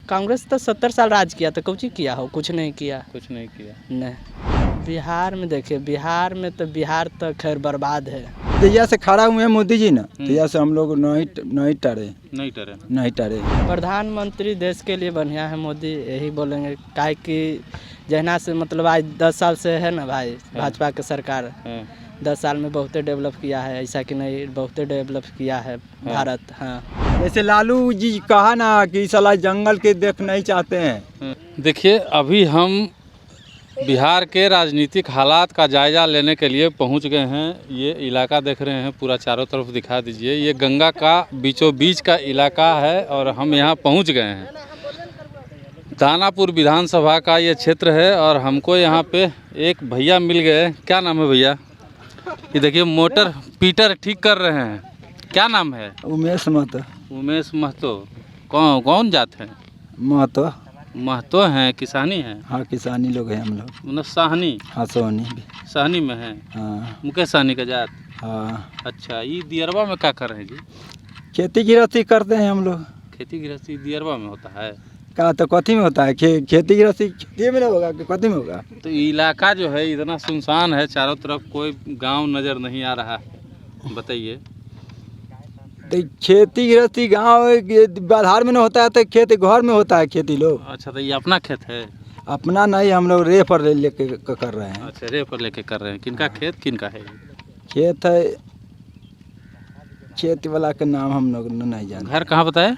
कांग्रेस तो 70 साल राज किया तो कुछ ही किया हो, कुछ नहीं किया। नहीं बिहार में देखिए, बिहार में तो बिहार तो खैर बर्बाद है। तैया से खड़ा हुए हैं मोदी जी ना, तैया से हम लोग नहीं टरे। प्रधानमंत्री देश के लिए बढ़िया है मोदी, यही बोलेंगे। काहे कि जहना से मतलब आज 10 साल से है ना भाई भाजपा की सरकार, 10 साल में बहुते डेवलप किया है, ऐसा कि नहीं बहुते डेवलप किया है भारत। हाँ जैसे लालू जी कहा ना कि साला जंगल के देख नहीं चाहते हैं। देखिए, अभी हम बिहार के राजनीतिक हालात का जायज़ा लेने के लिए पहुंच गए हैं। ये इलाका देख रहे हैं, पूरा चारों तरफ दिखा दीजिए। ये गंगा का बीचों बीच का इलाका है और हम यहाँ पहुंच गए हैं। दानापुर विधानसभा का ये क्षेत्र है और हमको यहाँ पे एक भैया मिल गए। क्या नाम है भैया? ये देखिए मोटर पीटर ठीक कर रहे हैं। क्या नाम है? उमेश महतो। कौन जात है? महतो हैं, किसानी हैं? हाँ किसानी लोग हैं हम लोग। मतलब साहनी? हाँ साहनी में है। हाँ मुकेश साहनी का जात? हाँ। अच्छा, ये दियरबा में क्या कर रहे हैं जी? खेती गृहस्थी करते हैं हम लोग। खेती गृहस्थी दियरबा में होता है? का तो कथी में होता है? खेती गृहस्थी खेती में नहीं होगा कि कथी में होगा? तो इलाका जो है इतना सुनसान है, चारों तरफ कोई गांव नज़र नहीं आ रहा है। बताइए। तो खेती गृहस्थी गाँव बाधार में नहीं होता है तो खेती घर में होता है खेती लोग। अच्छा, तो ये अपना खेत है? अपना नहीं, हम लोग रे पर लेके कर रहे हैं। अच्छा, रे पर लेके कर रहे हैं। किनका खेत किनका है? खेत है, खेत वाला का नाम हम लोग नहीं जानते। घर कहाँ बताए?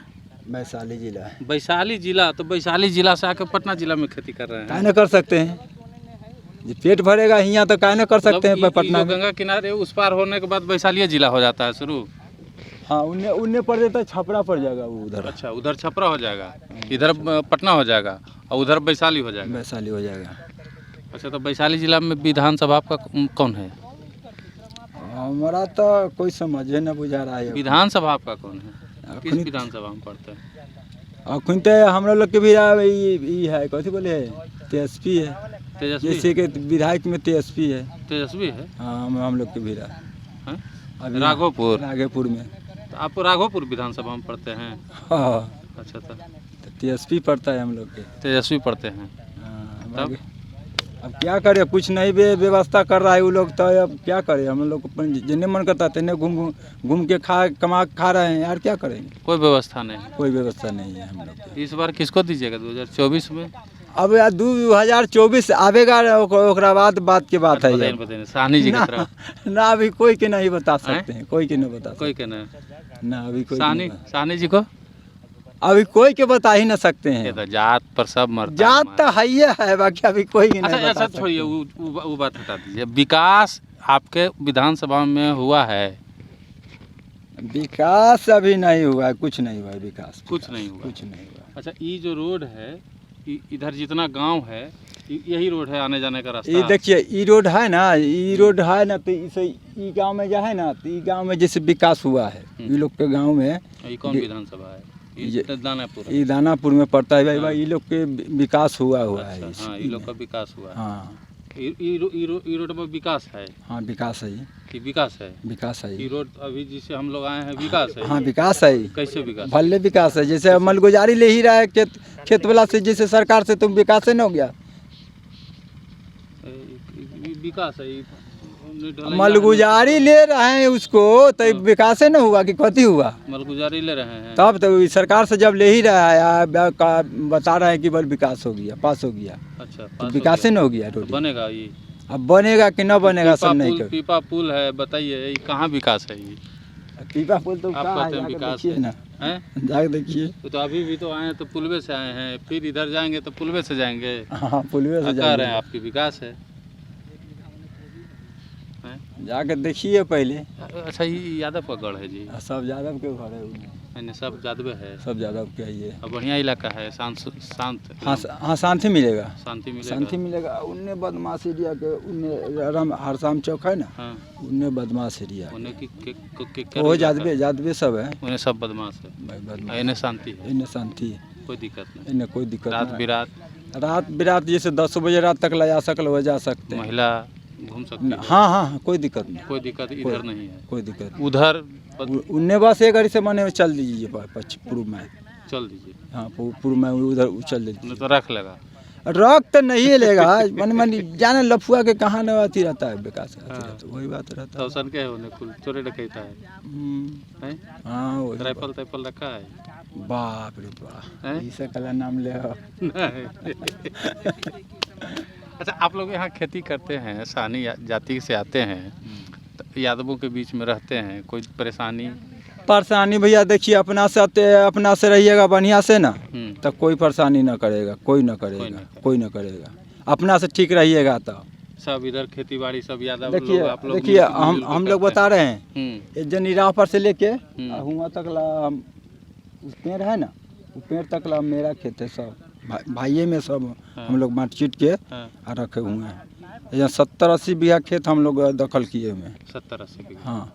वैशाली जिला है। वैशाली जिला? तो वैशाली जिला से आकर पटना जिला में खेती कर रहे हैं? काहे न कर सकते हैं, जो पेट भरेगा यहाँ तो काहे न कर सकते हैं पटना में। गंगा किनारे उस पार होने के बाद वैशाली जिला हो जाता है शुरू? हाँ, उन्हें पड़ जाता है, छपरा पड़ जाएगा वो उधर। अच्छा, उधर छपरा हो जाएगा, इधर पटना हो जाएगा और उधर वैशाली हो जाएगा। वैशाली हो जाएगा। अच्छा, तो वैशाली जिला में विधानसभा आपका कौन है? हमारा तो कोई समझे न बुझा रहा है। विधानसभा आपका कौन है? किस विधानसभा में पढ़ते हैं? अखुन तो हम लोग के भी ये है, कथी बोले है, तेजस्वी है। तेजस्वी? जैसे कि विधायक में तेजस्वी है। तेजस्वी है? हाँ, हम लोग के भी राघोपुर में। तो आप राघोपुर विधानसभा में पढ़ते हैं? हाँ। अच्छा, तो तेजस्वी पढ़ता है हम लोग के। तेजस्वी पढ़ते हैं। तब अब क्या करें, कुछ नहीं व्यवस्था कर रहा है वो लोग, तो अब क्या करें हम लोग, जिन्हें मन करता है तेने घूम के खा रहे हैं यार, क्या करेंगे? कोई व्यवस्था नहीं? कोई व्यवस्था नहीं है हम लोग। इस बार किसको दीजिएगा 2024 में? अब यार 2024 आवेगा, ओकरा बाद बात के बात है बताइए साहनी जी की तरफ ना अभी कोई के नहीं बता सकते हैं, कोई के नहीं बता, कोई के नहीं ना अभी कोई साहनी जी को अभी कोई के बता ही ना सकते हैं। तो जात पर सब मरता जात तो है बाकी अभी कोई के नहीं बता सकते। छोड़िए, वो बात हटा दीजिए। विकास आपके विधानसभा में हुआ है? विकास अभी नहीं हुआ है, कुछ नहीं हुआ है विकास। कुछ नहीं हुआ? कुछ नहीं हुआ। अच्छा, ये जो रोड है, इधर जितना गांव है यही रोड है आने जाने का रास्ता? ये देखिए, ये रोड है ना, तो इसे ई गांव में जो है ना, तो ई गांव में जैसे विकास हुआ है, ये लोग के गांव में। ये कौन विधानसभा है? ये दानापुर में पड़ता है भाई। ये लोग के विकास हुआ है। हाँ, ये लोग का विकास हुआ है। हाँ, ये रोड में विकास है? हाँ विकास है। विकास है? विकास है। ये रोड अभी जिसे हम लोग आए हैं विकास है? हाँ विकास है। कैसे विकास? भले विकास है, जैसे मलगुजारी ले ही रहा है खेत वाला से, जैसे सरकार से, तुम विकास है न हो गया। विकास है, मलगुजारी ले रहे हैं उसको, तो विकास न हुआ कि कथी हुआ? मलगुजारी ले रहे हैं तब तो सरकार से जब ले ही रहा है, बता रहे हैं कि बल विकास हो गया, पास हो गया। अच्छा, तो विकास न हो गया। रोड बनेगा ये? अब बनेगा कि न बनेगा सब नहीं कर। पीपा पुल है, बताइए कहाँ विकास है ये? पीपा पुल तो विकास है ना? जाके देखिए। तो अभी भी तो आए तो पुलवे से आए हैं, फिर इधर जाएंगे तो पुलवे से जाएंगे। हाँ, पुलवे से कह रहे हैं आपकी विकास है। जाके देखिए पहले। अच्छा, ये यादव का गढ़ है जी? सब यादव के घर है, सब यादव है, सब यादव के है ये। बढ़िया इलाका है, शांत। हाँ, शांति मिलेगा। शांति मिलेगा। उन्हें बदमाश एरिया के, उन्हें हरसाम चौक है ना, उन्हें बदमाश एरिया, वो जादवे सब है, उन्हें सब बदमाश है। इन्हें शांति है? इन्हें शांति है, कोई दिक्कत नहीं। इन्हें कोई दिक्कत। रात बिरात जैसे 10 बजे रात तक ले जा सकते हैं। महिला घूम सकती है? हाँ, कोई दिक्कत नहीं। कोई दिक्कत इधर नहीं है? कोई दिक्कत। उधर उन्हें बस एक गाड़ी से माने चल दीजिए पूर्व में, उछल दीजिए, हाँ पूर्व में उधर उछल देती नहीं तो रख लेगा। रख तो नहीं लेगा मन मन जाने लफुआ के कहाँ न अथी रहता है विकास हाँ। वही बात रहता है। तौसन के होने कुल चोरी डकैता है, हैं? हाँ वही राइफल ताइफल रखा है? बाप रे बाप हैं? ऐसा कला नाम ले हो। नहीं। अच्छा, आप लोग यहाँ खेती करते हैं, सानी जाति से आते हैं, तो यादवों के बीच में रहते हैं, कोई परेशानी? परेशानी भैया देखिए अपना से रहिएगा बढ़िया से ना तो कोई परेशानी न करेगा, कोई न करेगा अपना से ठीक रहिएगा तो सब इधर खेती बाड़ी सब यादव देखिए लोग, आप लोग देखिए मिलके हम लोग बता रहे हैं हैं। जनीरा पर से लेके हुआ तक ला उस पेड़ है ना, वो पेड़ तक ला मेरा खेत है सब भाइये में सब हम लोग बांट चीट के हाँ। रखे हुए हैं। यहाँ 70-80 बीघा खेत हम लोग दखल किए हुए हैं। 70-80 बीघा। हाँ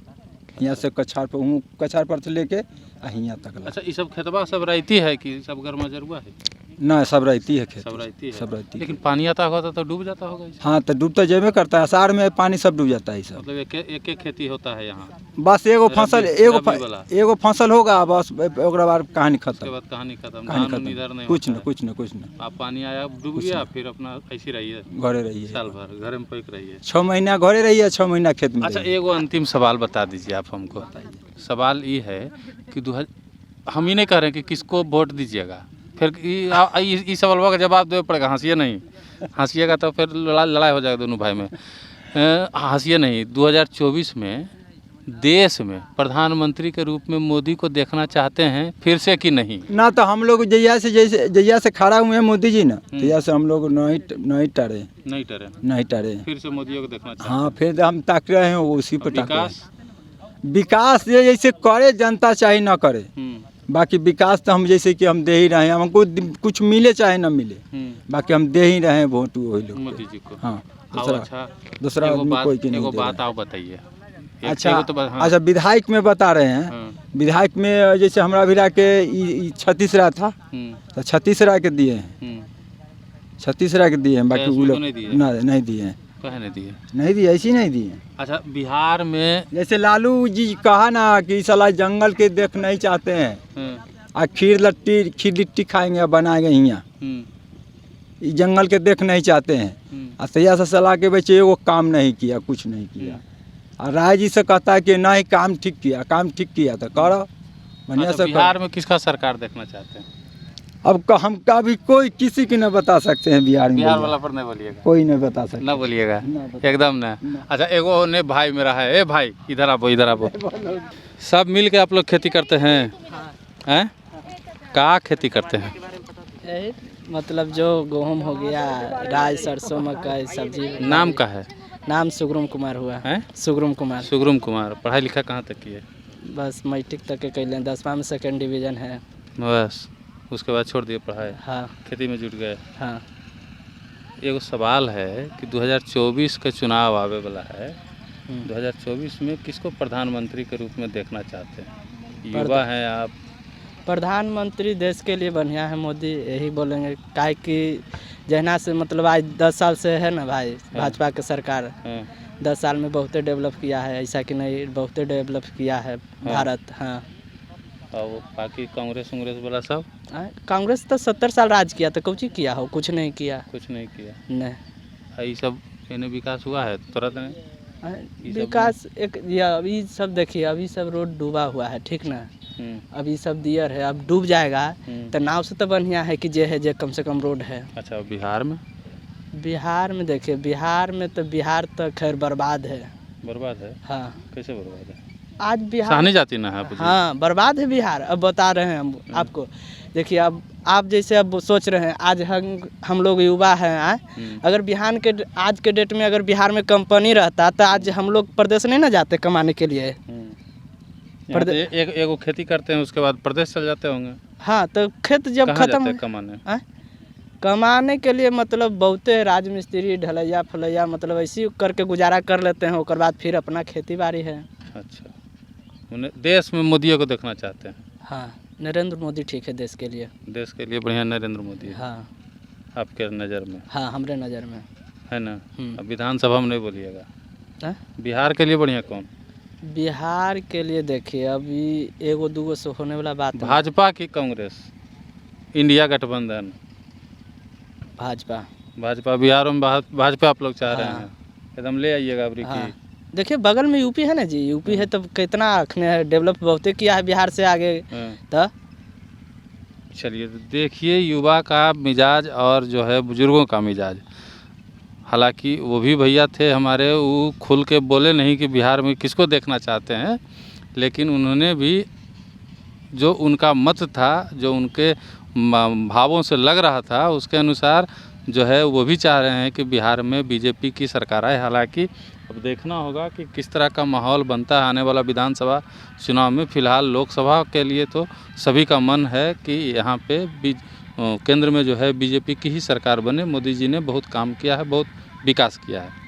यहाँ से कछार पर से लेके यहाँ तक ला। अच्छा, ये सब खेतबा सब रहती है कि सब घर में जरुआ है? ना सब रहती है खेत, सब रहती है, सब रहती है। लेकिन पानी आता होगा तो डूब जाता होगा इसमें? हाँ तो डूब तो जेबे करता है, अषाढ़ में पानी सब डूब जाता है सब। मतलब एक खेती होता है यहाँ? बस एगो फसल रबी वाला? एगो फसल होगा बस, ओकरा बाद कहानी उसके खत्म। बाद कहानी खत्म, कहानी धान इधर खत्म, नहीं कुछ होता न है। कुछ न आप पानी आया डूब गया, फिर अपना ऐसी रहिए, घरे रहिए, साल भर घर में पैक रहिए। 6 महीना घरे रहिए, 6 महीना खेत में अच्छा, रहिए। एगो अंतिम सवाल बता दीजिए आप हमको। सवाल ये है कि हम ही नहीं कह रहे हैं कि किसको वोट दीजिएगा, फिर इस सवाल का जवाब देना पड़ेगा, हंसिए नहीं, हंसिएगा तो फिर लड़ाई हो जाएगा दोनों भाई में। हंसिए नहीं। 2024 में देश में प्रधानमंत्री के रूप में मोदी को देखना चाहते हैं फिर से कि नहीं? ना तो हम लोग जैया से खड़ा हुए हैं मोदी जी ना, तैया से हम लोग नहीं टरे, फिर से मोदी को देखना चाहते हाँ फिर हम ताक रहे हैं उसी पर ताक रहे विकास? हैं। विकास ये जैसे करे जनता चाहे ना करे, बाकी विकास तो हम जैसे कि हम दे ही रहे हैं, हमको कुछ मिले चाहे ना मिले, बाकी हम दे ही रहे हैं वोट वही लोग मोदी जी को। हाँ दूसरा आदमी कोई की नहीं एगो दे रहा बात आप बताइए। अच्छा हाँ। अच्छा विधायक में बता रहे हैं, विधायक में जैसे हमरा भिरा के छत्तीसगढ़ था तो छत्तीसगढ़ के दिए हैं, छत्तीसगढ़ के दिए हैं, बाकी वो लोग नहीं दिए हैं। कहे नहीं दिए? नहीं दिए, ऐसी नहीं दिए। अच्छा, बिहार में जैसे लालू जी कहा ना कि साला जंगल के देख नहीं चाहते हैं, आ खीर लिट्टी खाएंगे बनाएंगे यहाँ, ये जंगल के देख नहीं चाहते हैं। आ सैया से सलाह के बच्चे वो काम नहीं किया, कुछ नहीं किया। और राय जी से कहता है कि नहीं काम ठीक किया तो करो बढ़िया से। बिहार में किसका सरकार देखना चाहते हैं? अब हम कभी कोई किसी की न बता सकते हैं बिहार में, बिहार वाला पर नहीं बोलिएगा, कोई नहीं बता सकता, ना बोलिएगा एकदम ना। अच्छा, एगो ने भाई मेरा है, ए भाई इधर आओ। सब मिल के आप लोग खेती करते हैं? हैं? क्या खेती करते हैं? यही मतलब जो गेहूँ हो गया, राई, सरसों, मकई, सब्जी। नाम का है? नाम सुगरुम कुमार हुआ है। सुगरुम कुमार। पढ़ाई लिखा कहाँ तक की है? बस मैट्रिक तक के कैले, 10वां में 2nd डिवीज़न है बस, उसके बाद छोड़ दिए पढ़ाई? हाँ, खेती में जुट गए। हाँ। एगो सवाल है कि 2024 के चुनाव आवे वाला है, 2024 में किसको प्रधानमंत्री के रूप में देखना चाहते हैं? युवा हैं आप। प्रधानमंत्री देश के लिए बढ़िया है मोदी, यही बोलेंगे। काहे कि जहना से मतलब आज 10 साल से है ना भाई भाजपा की सरकार, 10 साल में बहुत डेवलप किया है, ऐसा कि नहीं बहुत डेवलप किया है भारत। हाँ, और बाकी कांग्रेस वाला सब? कांग्रेस तो 70 साल राज किया, तो कुछ किया हो? कुछ नहीं किया। नहीं। ये सब इन्हें विकास हुआ है तुरंत नहीं? विकास एक अभी सब देखिए, अभी सब रोड डूबा हुआ है, ठीक ना? अभी सब दियर है, अब डूब जाएगा तो नाव से तो बढ़िया है कि जे कम से कम रोड है। अच्छा, बिहार में देखिए, बिहार तो खैर बर्बाद है। हाँ। कैसे बर्बाद है? आज बिहार सहनी जाती ना है। हाँ, बर्बाद है बिहार। अब बता रहे हैं हम आपको। देखिए, अब आप जैसे अब सोच रहे हैं, आज हम लोग युवा हैं, अगर बिहार के आज के डेट में अगर बिहार में कंपनी रहता तो आज हम लोग प्रदेश नहीं ना जाते कमाने के लिए। एगो खेती करते हैं, उसके बाद प्रदेश चल जाते होंगे। हाँ, तो खेत जब खत्म कमाने के लिए मतलब बहुते राजमिस्त्री, ढलैया फलैया, मतलब ऐसी करके गुजारा कर लेते हैं, उसके बाद फिर अपना खेती बाड़ी है। अच्छा, देश में मोदी को देखना चाहते हैं? हाँ, नरेंद्र मोदी ठीक है देश के लिए बढ़िया। नरेंद्र मोदी? हाँ। आपके नज़र में? हाँ, हमारे नज़र में है ना। अब विधानसभा में नहीं बोलिएगा। बिहार के लिए बढ़िया कौन? बिहार के लिए देखिए, अभी एगो दूगो से होने वाला बात है। भाजपा की कांग्रेस? इंडिया गठबंधन, भाजपा। भाजपा बिहार में भाजपा आप लोग चाह रहे हाँ। हैं, एकदम ले आइएगा अबरी हाँ। की। देखिए बगल में यूपी है ना जी, यूपी है तब कितना अखने है, डेवलप बहुते किया है बिहार से आगे। हाँ। तो चलिए तो देखिए युवा का मिजाज और जो है बुजुर्गों का मिजाज, हालांकि वो भी भैया थे हमारे, वो खुल के बोले नहीं कि बिहार में किसको देखना चाहते हैं, लेकिन उन्होंने भी जो उनका मत था, जो उनके भावों से लग रहा था, उसके अनुसार जो है वो भी चाह रहे हैं कि बिहार में बीजेपी की सरकार आए। हालांकि अब देखना होगा कि किस तरह का माहौल बनता है आने वाला विधानसभा चुनाव में। फिलहाल लोकसभा के लिए तो सभी का मन है कि यहाँ पे केंद्र में जो है बीजेपी की ही सरकार बने। मोदी जी ने बहुत काम किया है, बहुत विकास किया है।